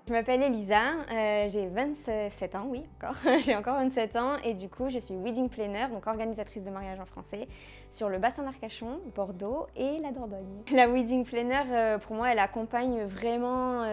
Je m'appelle Elisa, j'ai 27 ans, oui, encore. J'ai encore 27 ans et du coup, je suis wedding planner, donc organisatrice de mariage en français, sur le bassin d'Arcachon, Bordeaux et la Dordogne. La wedding planner, pour moi, elle accompagne vraiment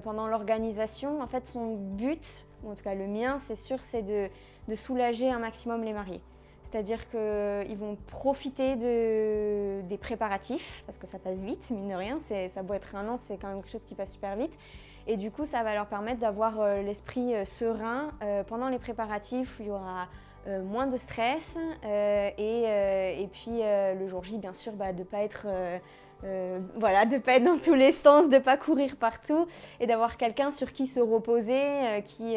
pendant l'organisation. En fait, son but, ou en tout cas le mien, c'est sûr, c'est de soulager un maximum les mariés. C'est-à-dire qu'ils vont profiter des préparatifs, parce que ça passe vite, mine de rien, ça a beau être un an, c'est quand même quelque chose qui passe super vite. Et du coup, ça va leur permettre d'avoir l'esprit serein pendant les préparatifs où il y aura moins de stress et puis le jour J, bien sûr, de ne pas être... de pas être dans tous les sens, de pas courir partout et d'avoir quelqu'un sur qui se reposer, qui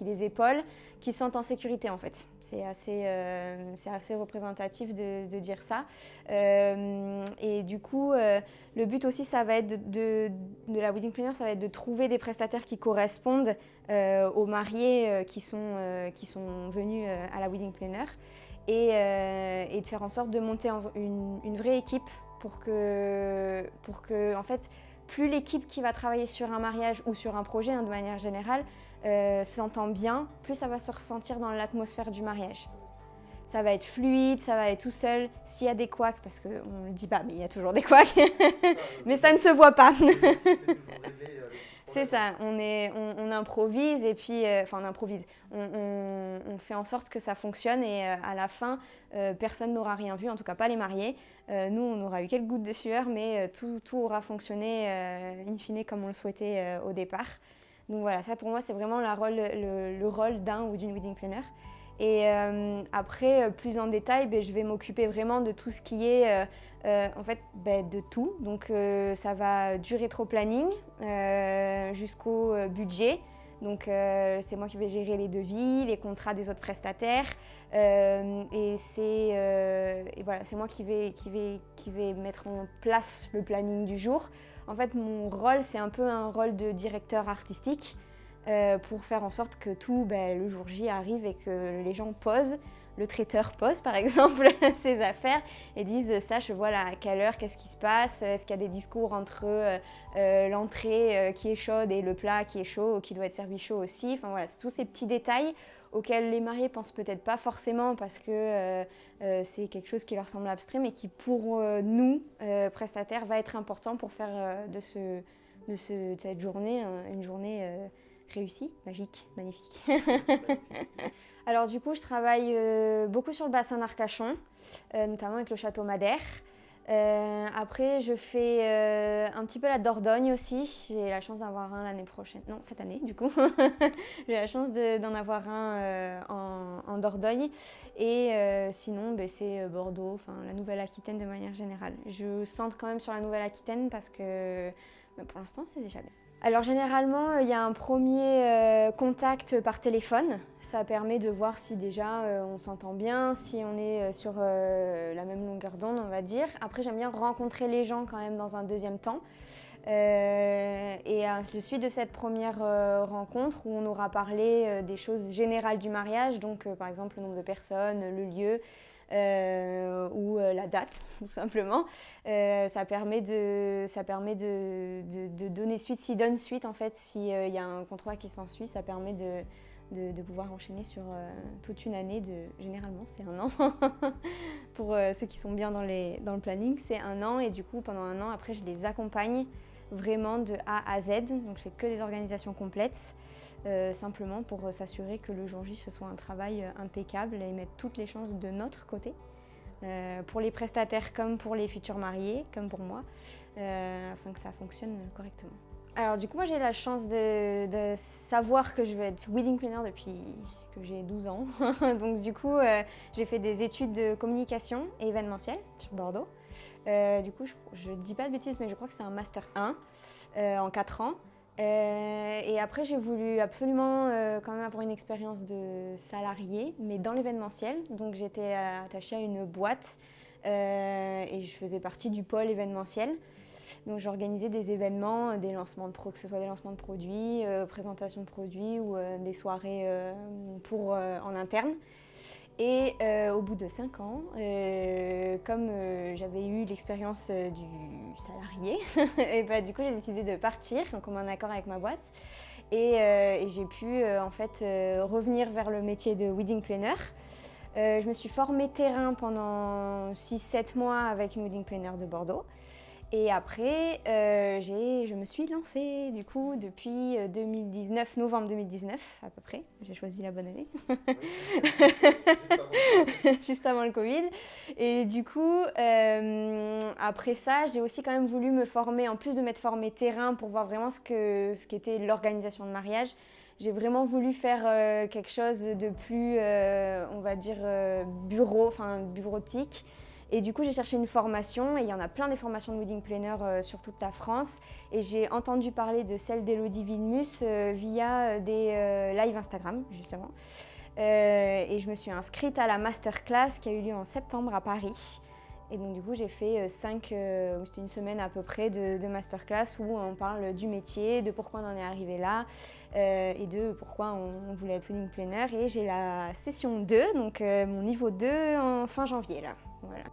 les épaule, qui se sente en sécurité en fait. C'est assez représentatif de dire ça. Et du coup, le but aussi, ça va être de la wedding planner, ça va être de trouver des prestataires qui correspondent aux mariés qui sont venus à la wedding planner. Et de faire en sorte de monter une vraie équipe pour que en fait, plus l'équipe qui va travailler sur un mariage ou sur un projet de manière générale s'entend bien, plus ça va se ressentir dans l'atmosphère du mariage. Ça va être fluide, ça va être tout seul. S'il y a des couacs, parce qu'on ne le dit pas, mais il y a toujours des couacs, mais ça ne se voit pas. C'est ça, on improvise et puis, on improvise, on fait en sorte que ça fonctionne et à la fin, personne n'aura rien vu, en tout cas pas les mariés. Nous, on aura eu quelques gouttes de sueur, mais tout aura fonctionné in fine comme on le souhaitait au départ. Donc voilà, ça pour moi, c'est vraiment le rôle d'un ou d'une wedding planner. Et après, plus en détail, je vais m'occuper vraiment de tout ce qui est, de tout. Donc ça va du rétro-planning jusqu'au budget. Donc c'est moi qui vais gérer les devis, les contrats des autres prestataires. Et c'est moi qui vais mettre en place le planning du jour. En fait, mon rôle, c'est un peu un rôle de directeur artistique. Pour faire en sorte que tout, le jour J arrive et que les gens posent, le traiteur pose par exemple ses affaires et disent sache voilà à quelle heure, qu'est-ce qui se passe, est-ce qu'il y a des discours entre l'entrée qui est chaude et le plat qui est chaud, qui doit être servi chaud aussi. Enfin voilà, c'est tous ces petits détails auxquels les mariés pensent peut-être pas forcément parce que c'est quelque chose qui leur semble abstrait mais qui pour nous, prestataires, va être important pour faire de cette journée une journée réussi, magique, magnifique. Alors du coup, je travaille beaucoup sur le bassin d'Arcachon, notamment avec le château Madère. Après, je fais un petit peu la Dordogne aussi. J'ai la chance d'avoir un l'année prochaine. Non, cette année, du coup. J'ai la chance d'en avoir un en Dordogne. Et sinon, c'est Bordeaux, la Nouvelle-Aquitaine de manière générale. Je centre quand même sur la Nouvelle-Aquitaine parce que pour l'instant, c'est déjà bien. Alors généralement, il y a un premier contact par téléphone. Ça permet de voir si déjà on s'entend bien, si on est sur la même longueur d'onde, on va dire. Après, j'aime bien rencontrer les gens quand même dans un deuxième temps. Et à la suite de cette première rencontre où on aura parlé des choses générales du mariage, donc par exemple le nombre de personnes, le lieu, ou la date, tout simplement. Ça permet de donner suite, s'il donne suite, en fait, s'il y a un contrat qui s'ensuit, ça permet de pouvoir enchaîner sur toute une année, généralement c'est un an. Pour ceux qui sont bien dans le planning, c'est un an et du coup pendant un an, après je les accompagne vraiment de A à Z, donc je fais que des organisations complètes. Simplement pour s'assurer que le jour J ce soit un travail impeccable et mettre toutes les chances de notre côté, pour les prestataires comme pour les futurs mariés, comme pour moi, afin que ça fonctionne correctement. Alors du coup, moi j'ai la chance de savoir que je vais être wedding planner depuis que j'ai 12 ans. Donc du coup, j'ai fait des études de communication et événementiel sur Bordeaux. Du coup, je dis pas de bêtises, mais je crois que c'est un Master 1 en 4 ans. Et après, j'ai voulu absolument quand même avoir une expérience de salarié, mais dans l'événementiel. Donc j'étais attachée à une boîte et je faisais partie du pôle événementiel. Donc j'organisais des événements, des lancements que ce soit des lancements de produits, présentations de produits ou des soirées en interne. Et au bout de 5 ans, comme j'avais eu l'expérience du salarié, et bah, du coup j'ai décidé de partir en commun accord avec ma boîte. Et j'ai pu en fait revenir vers le métier de wedding planner. Je me suis formée terrain pendant 6-7 mois avec une wedding planner de Bordeaux. Et après, je me suis lancée du coup depuis 2019, novembre 2019 à peu près. J'ai choisi la bonne année. Juste avant le Covid. Et du coup, après ça, j'ai aussi quand même voulu me former, en plus de m'être formée terrain pour voir vraiment ce qu'était l'organisation de mariage. J'ai vraiment voulu faire quelque chose de plus, on va dire, bureautique. Et du coup, j'ai cherché une formation, et il y en a plein des formations de wedding planner sur toute la France. Et j'ai entendu parler de celle d'Élodie Vilmus via des lives Instagram, justement. Et je me suis inscrite à la masterclass qui a eu lieu en septembre à Paris. Et donc du coup, j'ai fait c'était une semaine à peu près de masterclass où on parle du métier, de pourquoi on en est arrivé là et de pourquoi on voulait être wedding planner. Et j'ai la session 2, donc mon niveau 2 en fin janvier là. Voilà.